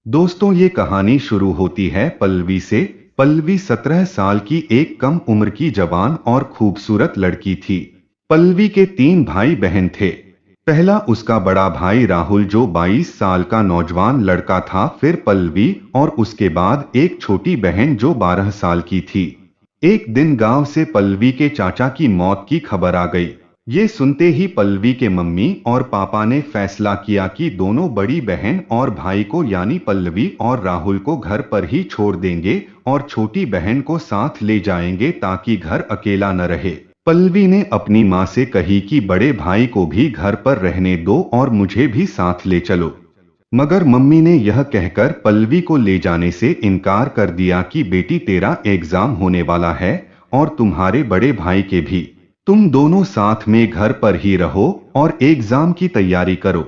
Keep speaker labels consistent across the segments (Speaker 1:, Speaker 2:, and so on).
Speaker 1: दोस्तों, ये कहानी शुरू होती है पल्लवी से। पल्लवी 17 साल की एक कम उम्र की जवान और खूबसूरत लड़की थी। पल्लवी के 3 भाई बहन थे। पहला उसका बड़ा भाई राहुल जो 22 साल का नौजवान लड़का था, फिर पल्लवी और उसके बाद एक छोटी बहन जो 12 साल की थी। एक दिन गांव से पल्लवी के चाचा की मौत की खबर आ गई। ये सुनते ही पल्लवी के मम्मी और पापा ने फैसला किया कि दोनों बड़ी बहन और भाई को यानी पल्लवी और राहुल को घर पर ही छोड़ देंगे और छोटी बहन को साथ ले जाएंगे ताकि घर अकेला न रहे। पल्लवी ने अपनी माँ से कही कि बड़े भाई को भी घर पर रहने दो और मुझे भी साथ ले चलो। मगर मम्मी ने यह कहकर पल्लवी को ले जाने से इनकार कर दिया कि बेटी, तेरा एग्जाम होने वाला है और तुम्हारे बड़े भाई के भी। तुम दोनों साथ में घर पर ही रहो और एग्जाम की तैयारी करो।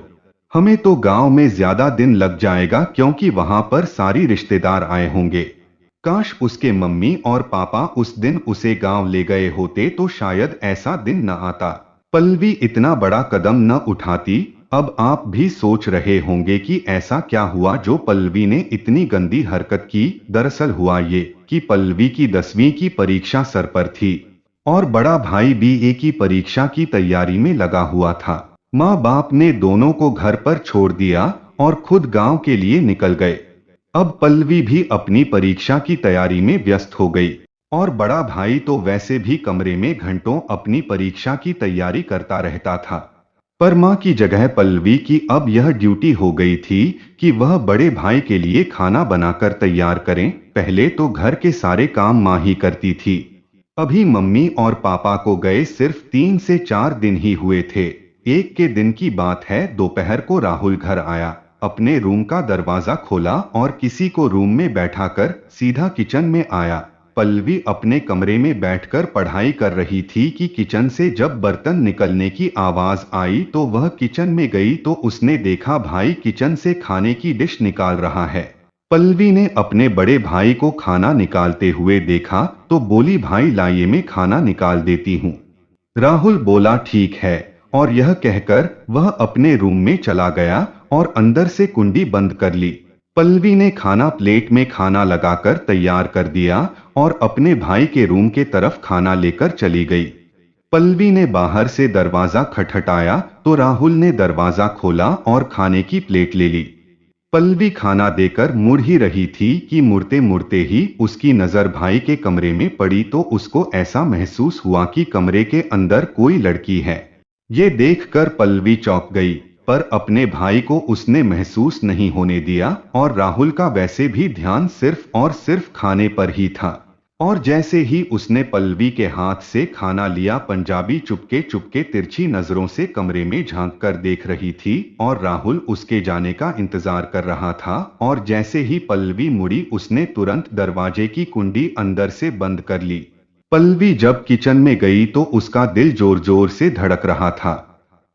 Speaker 1: हमें तो गांव में ज्यादा दिन लग जाएगा क्योंकि वहां पर सारी रिश्तेदार आए होंगे। काश उसके मम्मी और पापा उस दिन उसे गांव ले गए होते तो शायद ऐसा दिन न आता। पल्लवी इतना बड़ा कदम न उठाती। अब आप भी सोच रहे होंगे कि ऐसा क्या हुआ जो पल्लवी ने इतनी गंदी हरकत की। दरअसल हुआ ये कि पल्लवी की 10वीं की परीक्षा सर पर थी और बड़ा भाई बीए की परीक्षा की तैयारी में लगा हुआ था। माँ बाप ने दोनों को घर पर छोड़ दिया और खुद गांव के लिए निकल गए। अब पल्लवी भी अपनी परीक्षा की तैयारी में व्यस्त हो गई और बड़ा भाई तो वैसे भी कमरे में घंटों अपनी परीक्षा की तैयारी करता रहता था। पर माँ की जगह पल्लवी की अब यह ड्यूटी हो गई थी कि वह बड़े भाई के लिए खाना बनाकर तैयार करें। पहले तो घर के सारे काम माँ ही करती थी। अभी मम्मी और पापा को गए सिर्फ 3 से 4 दिन ही हुए थे। एक के दिन की बात है, दोपहर को राहुल घर आया, अपने रूम का दरवाजा खोला और किसी को रूम में बैठाकर सीधा किचन में आया। पल्लवी अपने कमरे में बैठकर पढ़ाई कर रही थी कि किचन से जब बर्तन निकलने की आवाज आई तो वह किचन में गई तो उसने देखा भाई किचन से खाने की डिश निकाल रहा है। पल्लवी ने अपने बड़े भाई को खाना निकालते हुए देखा तो बोली, भाई लाइए मैं खाना निकाल देती हूँ। राहुल बोला ठीक है और यह कहकर वह अपने रूम में चला गया और अंदर से कुंडी बंद कर ली। पल्लवी ने खाना प्लेट में खाना लगाकर तैयार कर दिया और अपने भाई के रूम के तरफ खाना लेकर चली गई। पल्लवी ने बाहर से दरवाजा खटखटाया तो राहुल ने दरवाजा खोला और खाने की प्लेट ले ली। पल्लवी खाना देकर मुड़ ही रही थी कि मुड़ते मुड़ते ही उसकी नजर भाई के कमरे में पड़ी तो उसको ऐसा महसूस हुआ कि कमरे के अंदर कोई लड़की है। ये देखकर पल्लवी चौंक गई, पर अपने भाई को उसने महसूस नहीं होने दिया और राहुल का वैसे भी ध्यान सिर्फ और सिर्फ खाने पर ही था। और जैसे ही उसने पल्लवी के हाथ से खाना लिया, पंजाबी चुपके चुपके तिरछी नजरों से कमरे में झांक कर देख रही थी और राहुल उसके जाने का इंतजार कर रहा था। और जैसे ही पल्लवी मुड़ी उसने तुरंत दरवाजे की कुंडी अंदर से बंद कर ली। पल्लवी जब किचन में गई तो उसका दिल जोर जोर से धड़क रहा था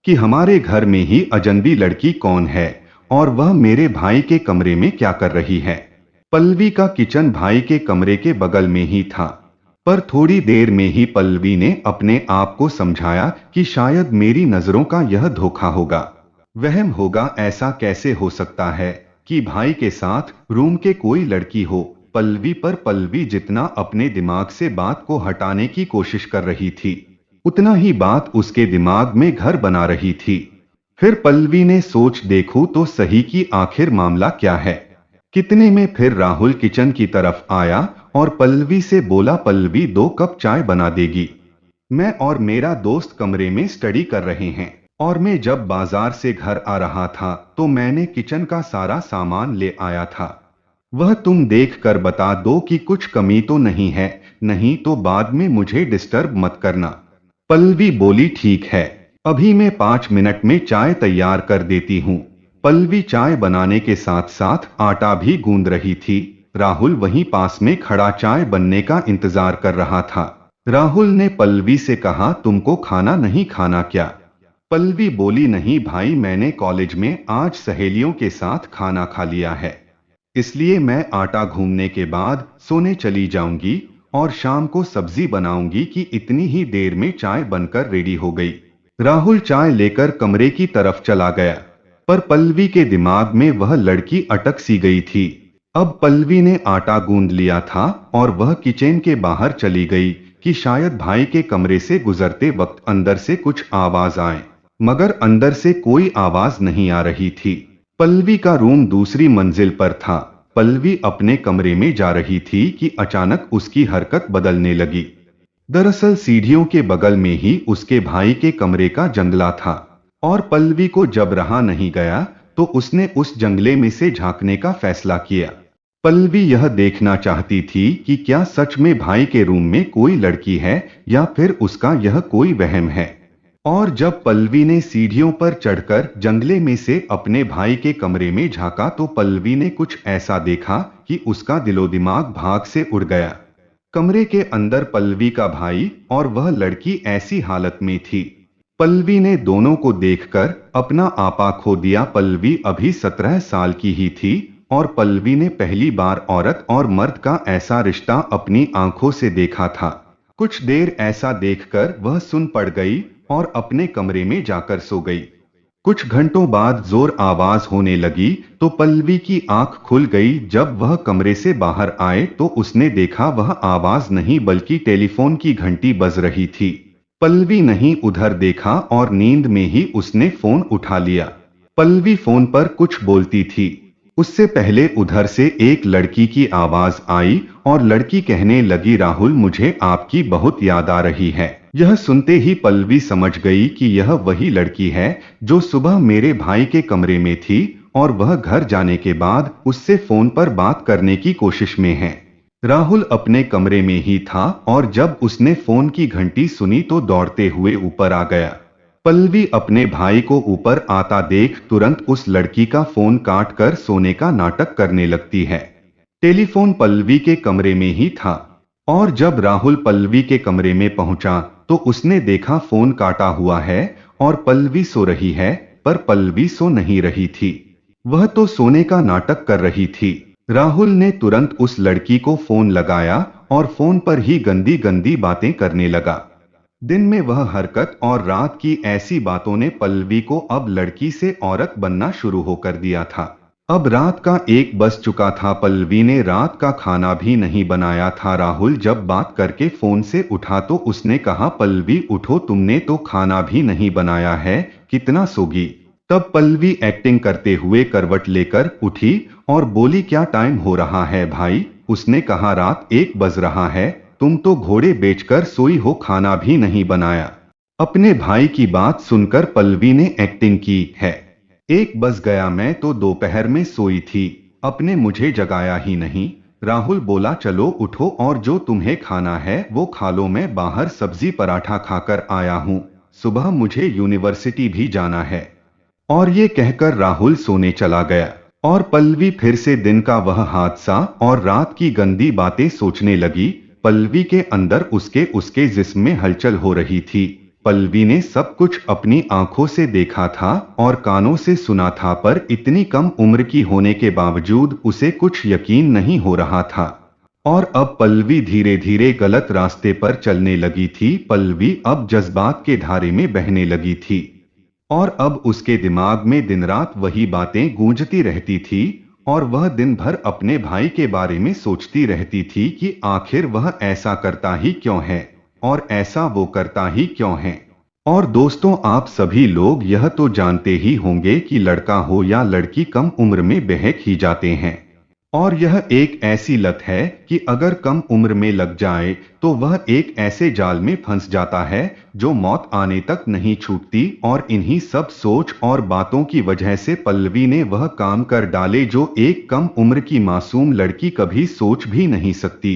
Speaker 1: कि हमारे घर में ही अजनबी लड़की कौन है और वह मेरे भाई के कमरे में क्या कर रही है। पल्लवी का किचन भाई के कमरे के बगल में ही था, पर थोड़ी देर में ही पल्लवी ने अपने आप को समझाया कि शायद मेरी नजरों का यह धोखा होगा, वहम होगा। ऐसा कैसे हो सकता है कि भाई के साथ रूम के कोई लड़की हो। पल्लवी पर पल्लवी जितना अपने दिमाग से बात को हटाने की कोशिश कर रही थी, उतना ही बात उसके दिमाग में घर बना रही थी। फिर पल्लवी ने सोच देखूं तो सही कि आखिर मामला क्या है। कितने में फिर राहुल किचन की तरफ आया और पल्लवी से बोला, पल्लवी 2 कप चाय बना देगी? मैं और मेरा दोस्त कमरे में स्टडी कर रहे हैं और मैं जब बाजार से घर आ रहा था तो मैंने किचन का सारा सामान ले आया था। वह तुम देख कर बता दो कि कुछ कमी तो नहीं है, नहीं तो बाद में मुझे डिस्टर्ब मत करना। पल्लवी बोली, ठीक है, अभी मैं 5 मिनट में चाय तैयार कर देती हूँ। पल्लवी चाय बनाने के साथ साथ आटा भी गूंद रही थी। राहुल वहीं पास में खड़ा चाय बनने का इंतजार कर रहा था। राहुल ने पल्लवी से कहा, तुमको खाना नहीं खाना क्या? पल्लवी बोली, नहीं भाई, मैंने कॉलेज में आज सहेलियों के साथ खाना खा लिया है, इसलिए मैं आटा गूंदने के बाद सोने चली जाऊंगी और शाम को सब्जी बनाऊंगी। कि इतनी ही देर में चाय बनकर रेडी हो गई। राहुल चाय लेकर कमरे की तरफ चला गया। पर पल्लवी के दिमाग में वह लड़की अटक सी गई थी। अब पल्लवी ने आटा गूंद लिया था और वह किचन के बाहर चली गई कि शायद भाई के कमरे से गुजरते वक्त अंदर से कुछ आवाज आए, मगर अंदर से कोई आवाज नहीं आ रही थी। पल्लवी का रूम दूसरी मंजिल पर था। पल्लवी अपने कमरे में जा रही थी कि अचानक उसकी हरकत बदलने लगी। दरअसल सीढ़ियों के बगल में ही उसके भाई के कमरे का जंगला था और पल्लवी को जब रहा नहीं गया तो उसने उस जंगले में से झांकने का फैसला किया। पल्लवी यह देखना चाहती थी कि क्या सच में भाई के रूम में कोई लड़की है या फिर उसका यह कोई वहम है। और जब पल्लवी ने सीढ़ियों पर चढ़कर जंगले में से अपने भाई के कमरे में झांका तो पल्लवी ने कुछ ऐसा देखा कि उसका दिलो दिमाग भाग से उड़ गया। कमरे के अंदर पल्लवी का भाई और वह लड़की ऐसी हालत में थी। पल्लवी ने दोनों को देखकर अपना आपा खो दिया। पल्लवी अभी 17 साल की ही थी और पल्लवी ने पहली बार औरत और मर्द का ऐसा रिश्ता अपनी आंखों से देखा था। कुछ देर ऐसा देखकर वह सुन पड़ गई और अपने कमरे में जाकर सो गई। कुछ घंटों बाद जोर आवाज होने लगी तो पल्लवी की आंख खुल गई। जब वह कमरे से बाहर आए तो उसने देखा वह आवाज नहीं बल्कि टेलीफोन की घंटी बज रही थी। पल्लवी नहीं उधर देखा और नींद में ही उसने फोन उठा लिया। पल्लवी फोन पर कुछ बोलती थी। उससे पहले उधर से एक लड़की की आवाज आई और लड़की कहने लगी, राहुल मुझे आपकी बहुत याद आ रही है। यह सुनते ही पल्लवी समझ गई कि यह वही लड़की है जो सुबह मेरे भाई के कमरे में थी और वह घर जाने के बाद उससे फोन पर बात करने की कोशिश में है। राहुल अपने कमरे में ही था और जब उसने फोन की घंटी सुनी तो दौड़ते हुए ऊपर आ गया। पल्लवी अपने भाई को ऊपर आता देख तुरंत उस लड़की का फोन काट कर सोने का नाटक करने लगती है। टेलीफोन पल्लवी के कमरे में ही था और जब राहुल पल्लवी के कमरे में पहुंचा तो उसने देखा फोन काटा हुआ है और पल्लवी सो रही है, पर पल्लवी सो नहीं रही थी, वह तो सोने का नाटक कर रही थी। राहुल ने तुरंत उस लड़की को फोन लगाया और फोन पर ही गंदी गंदी बातें करने लगा। दिन में वह हरकत और रात की ऐसी बातों ने पल्लवी को अब लड़की से औरत बनना शुरू होकर दिया था। अब रात का 1 बज चुका था। पल्लवी ने रात का खाना भी नहीं बनाया था। राहुल जब बात करके फोन से उठा तो उसने कहा, पल्लवी उठो, तुमने तो खाना भी नहीं बनाया है, कितना सोगी। तब पल्लवी एक्टिंग करते हुए करवट लेकर उठी और बोली, क्या टाइम हो रहा है भाई। उसने कहा, रात 1 बज रहा है, तुम तो घोड़े बेचकर सोई हो, खाना भी नहीं बनाया। अपने भाई की बात सुनकर पल्लवी ने एक्टिंग की है। 1 बज गया, मैं तो दोपहर में सोई थी, अपने मुझे जगाया ही नहीं। राहुल बोला, चलो उठो और जो तुम्हें खाना है वो खा लो, मैं बाहर सब्जी पराठा खाकर आया हूँ, सुबह मुझे यूनिवर्सिटी भी जाना है। और ये कहकर राहुल सोने चला गया और पल्लवी फिर से दिन का वह हादसा और रात की गंदी बातें सोचने लगी। पल्लवी के अंदर उसके जिस्म में हलचल हो रही थी। पल्लवी ने सब कुछ अपनी आंखों से देखा था और कानों से सुना था, पर इतनी कम उम्र की होने के बावजूद उसे कुछ यकीन नहीं हो रहा था। और अब पल्लवी धीरे धीरे गलत रास्ते पर चलने लगी थी। पल्लवी अब जज्बात के धारे में बहने लगी थी और अब उसके दिमाग में दिन रात वही बातें गूंजती रहती थी और वह दिन भर अपने भाई के बारे में सोचती रहती थी कि आखिर वह ऐसा करता ही क्यों है और ऐसा वो करता ही क्यों है। और दोस्तों, आप सभी लोग यह तो जानते ही होंगे कि लड़का हो या लड़की कम उम्र में बहक ही जाते हैं और यह एक ऐसी लत है कि अगर कम उम्र में लग जाए तो वह एक ऐसे जाल में फंस जाता है जो मौत आने तक नहीं छूटती। और इन्हीं सब सोच और बातों की वजह से पल्लवी ने वह काम कर डाले जो एक कम उम्र की मासूम लड़की कभी सोच भी नहीं सकती।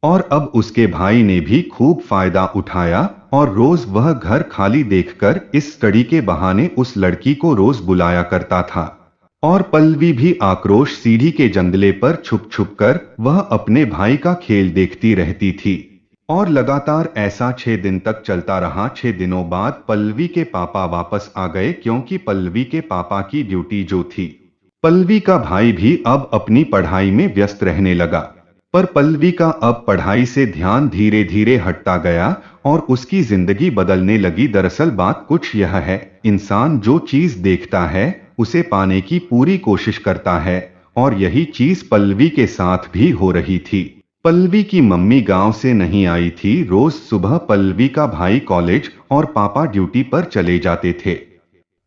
Speaker 1: और अब उसके भाई ने भी खूब फायदा उठाया और रोज वह घर खाली देखकर इस स्टडी के बहाने उस लड़की को रोज बुलाया करता था। और पल्लवी भी आक्रोश सीढ़ी के जंगले पर छुप छुप कर वह अपने भाई का खेल देखती रहती थी। और लगातार ऐसा 6 दिन तक चलता रहा। 6 दिनों बाद पल्लवी के पापा वापस आ गए, क्योंकि पल्लवी के पापा की ड्यूटी जो थी। पल्लवी का भाई भी अब अपनी पढ़ाई में व्यस्त रहने लगा, पर पल्लवी का अब पढ़ाई से ध्यान धीरे धीरे हटता गया और उसकी जिंदगी बदलने लगी। दरअसल बात कुछ यह है, इंसान जो चीज देखता है उसे पाने की पूरी कोशिश करता है और यही चीज पल्लवी के साथ भी हो रही थी। पल्लवी की मम्मी गांव से नहीं आई थी। रोज सुबह पल्लवी का भाई कॉलेज और पापा ड्यूटी पर चले जाते थे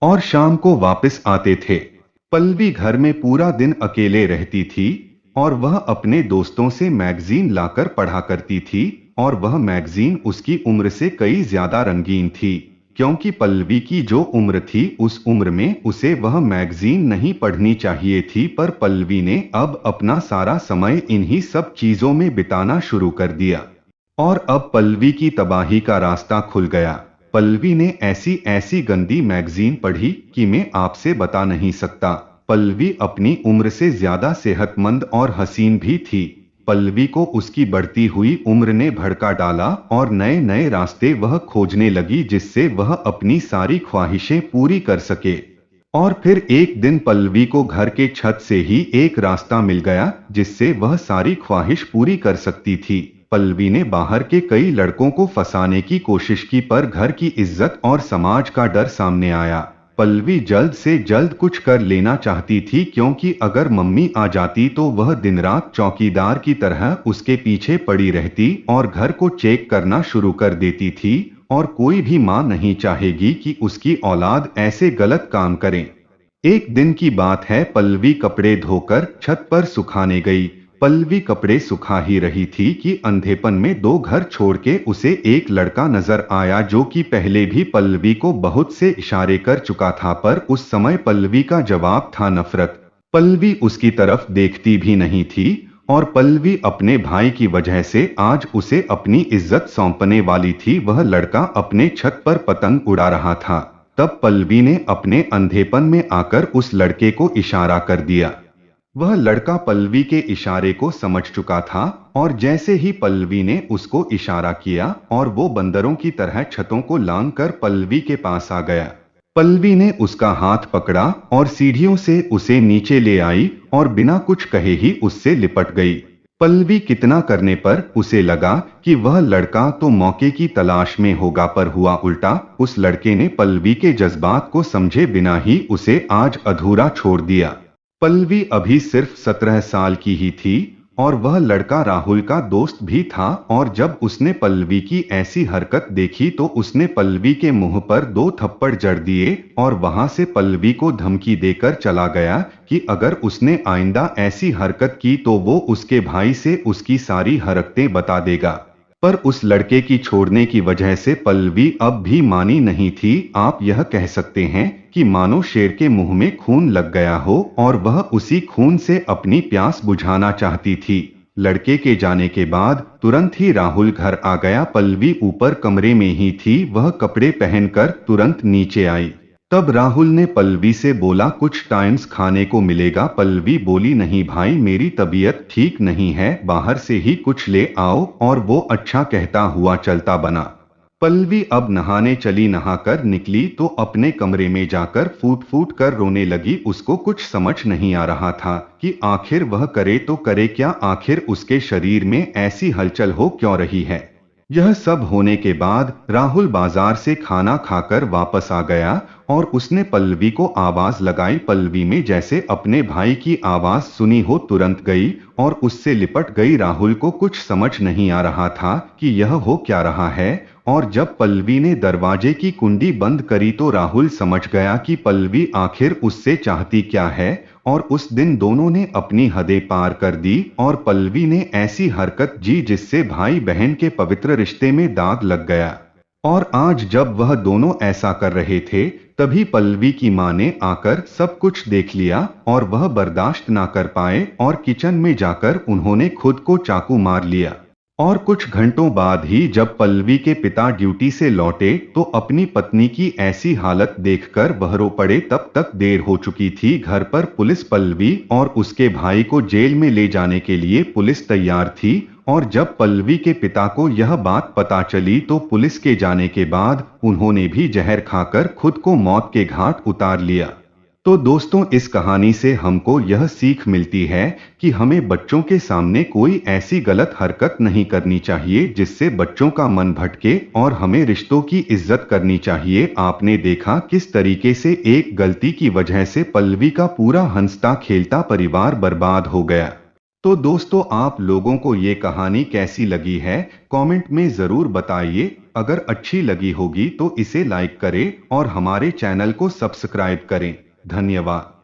Speaker 1: और शाम को वापस आते थे। पल्लवी घर में पूरा दिन अकेले रहती थी और वह अपने दोस्तों से मैगजीन लाकर पढ़ा करती थी और वह मैगजीन उसकी उम्र से कई ज्यादा रंगीन थी, क्योंकि पल्लवी की जो उम्र थी उस उम्र में उसे वह मैगजीन नहीं पढ़नी चाहिए थी। पर पल्लवी ने अब अपना सारा समय इन्हीं सब चीजों में बिताना शुरू कर दिया और अब पल्लवी की तबाही का रास्ता खुल गया। पल्लवी ने ऐसी ऐसी गंदी मैगजीन पढ़ी कि मैं आपसे बता नहीं सकता। पल्लवी अपनी उम्र से ज्यादा सेहतमंद और हसीन भी थी। पल्लवी को उसकी बढ़ती हुई उम्र ने भड़का डाला और नए नए रास्ते वह खोजने लगी जिससे वह अपनी सारी ख्वाहिशें पूरी कर सके। और फिर एक दिन पल्लवी को घर के छत से ही एक रास्ता मिल गया जिससे वह सारी ख्वाहिश पूरी कर सकती थी। पल्लवी ने बाहर के कई लड़कों को फंसाने की कोशिश की पर घर की इज्जत और समाज का डर सामने आया। पल्लवी जल्द से जल्द कुछ कर लेना चाहती थी, क्योंकि अगर मम्मी आ जाती तो वह दिन रात चौकीदार की तरह उसके पीछे पड़ी रहती और घर को चेक करना शुरू कर देती थी और कोई भी मां नहीं चाहेगी कि उसकी औलाद ऐसे गलत काम करे। एक दिन की बात है, पल्लवी कपड़े धोकर छत पर सुखाने गई। पल्लवी कपड़े सुखा ही रही थी कि अंधेपन में दो घर छोड़ के उसे एक लड़का नजर आया जो कि पहले भी पल्लवी को बहुत से इशारे कर चुका था, पर उस समय पल्लवी का जवाब था नफरत। पल्लवी उसकी तरफ देखती भी नहीं थी और पल्लवी अपने भाई की वजह से आज उसे अपनी इज्जत सौंपने वाली थी। वह लड़का अपने छत पर पतंग उड़ा रहा था। तब पल्लवी ने अपने अंधेपन में आकर उस लड़के को इशारा कर दिया। वह लड़का पल्लवी के इशारे को समझ चुका था और जैसे ही पल्लवी ने उसको इशारा किया और वो बंदरों की तरह छतों को लांघ कर पल्लवी के पास आ गया। पल्लवी ने उसका हाथ पकड़ा और सीढ़ियों से उसे नीचे ले आई और बिना कुछ कहे ही उससे लिपट गई। पल्लवी कितना करने पर उसे लगा कि वह लड़का तो मौके की तलाश में होगा, पर हुआ उल्टा। उस लड़के ने पल्लवी के जज्बात को समझे बिना ही उसे आज अधूरा छोड़ दिया। पल्लवी अभी सिर्फ 17 साल की ही थी और वह लड़का राहुल का दोस्त भी था, और जब उसने पल्लवी की ऐसी हरकत देखी तो उसने पल्लवी के मुंह पर 2 थप्पड़ जड़ दिए और वहां से पल्लवी को धमकी देकर चला गया कि अगर उसने आइंदा ऐसी हरकत की तो वो उसके भाई से उसकी सारी हरकतें बता देगा। पर उस लड़के की छोड़ने की वजह से पल्लवी अब भी मानी नहीं थी। आप यह कह सकते हैं कि मानो शेर के मुंह में खून लग गया हो और वह उसी खून से अपनी प्यास बुझाना चाहती थी। लड़के के जाने के बाद तुरंत ही राहुल घर आ गया। पल्लवी ऊपर कमरे में ही थी, वह कपड़े पहनकर तुरंत नीचे आई। तब राहुल ने पल्लवी से बोला, कुछ टाइम्स खाने को मिलेगा। पल्लवी बोली, नहीं भाई, मेरी तबीयत ठीक नहीं है, बाहर से ही कुछ ले आओ। और वो अच्छा कहता हुआ चलता बना। पल्लवी अब नहाने चली। नहाकर निकली तो अपने कमरे में जाकर फूट फूट कर रोने लगी। उसको कुछ समझ नहीं आ रहा था कि आखिर वह करे तो करे क्या, आखिर उसके शरीर में ऐसी हलचल हो क्यों रही है। यह सब होने के बाद राहुल बाजार से खाना खाकर वापस आ गया और उसने पल्लवी को आवाज लगाई। पल्लवी में जैसे अपने भाई की आवाज सुनी हो तुरंत गई और उससे लिपट गई। राहुल को कुछ समझ नहीं आ रहा था कि यह हो क्या रहा है, और जब पल्लवी ने दरवाजे की कुंडी बंद करी तो राहुल समझ गया कि पल्लवी आखिर उससे चाहती क्या है। और उस दिन दोनों ने अपनी हदें पार कर दी और पल्लवी ने ऐसी हरकत जी जिससे भाई बहन के पवित्र रिश्ते में दाग लग गया। और आज जब वह दोनों ऐसा कर रहे थे तभी पल्लवी की मां ने आकर सब कुछ देख लिया और वह बर्दाश्त ना कर पाए और किचन में जाकर उन्होंने खुद को चाकू मार लिया। और कुछ घंटों बाद ही जब पल्लवी के पिता ड्यूटी से लौटे तो अपनी पत्नी की ऐसी हालत देखकर वह रो पड़े। तब तक देर हो चुकी थी। घर पर पुलिस पल्लवी और उसके भाई को जेल में ले जाने के लिए पुलिस तैयार थी। और जब पल्लवी के पिता को यह बात पता चली तो पुलिस के जाने के बाद उन्होंने भी जहर खाकर खुद को मौत के घाट उतार लिया। तो दोस्तों, इस कहानी से हमको यह सीख मिलती है कि हमें बच्चों के सामने कोई ऐसी गलत हरकत नहीं करनी चाहिए जिससे बच्चों का मन भटके, और हमें रिश्तों की इज्जत करनी चाहिए। आपने देखा किस तरीके से एक गलती की वजह से पल्लवी का पूरा हंसता खेलता परिवार बर्बाद हो गया। तो दोस्तों, आप लोगों को ये कहानी कैसी लगी है, कमेंट में ज़रूर बताइए। अगर अच्छी लगी होगी तो इसे लाइक करें और हमारे चैनल को सब्सक्राइब करें। धन्यवाद।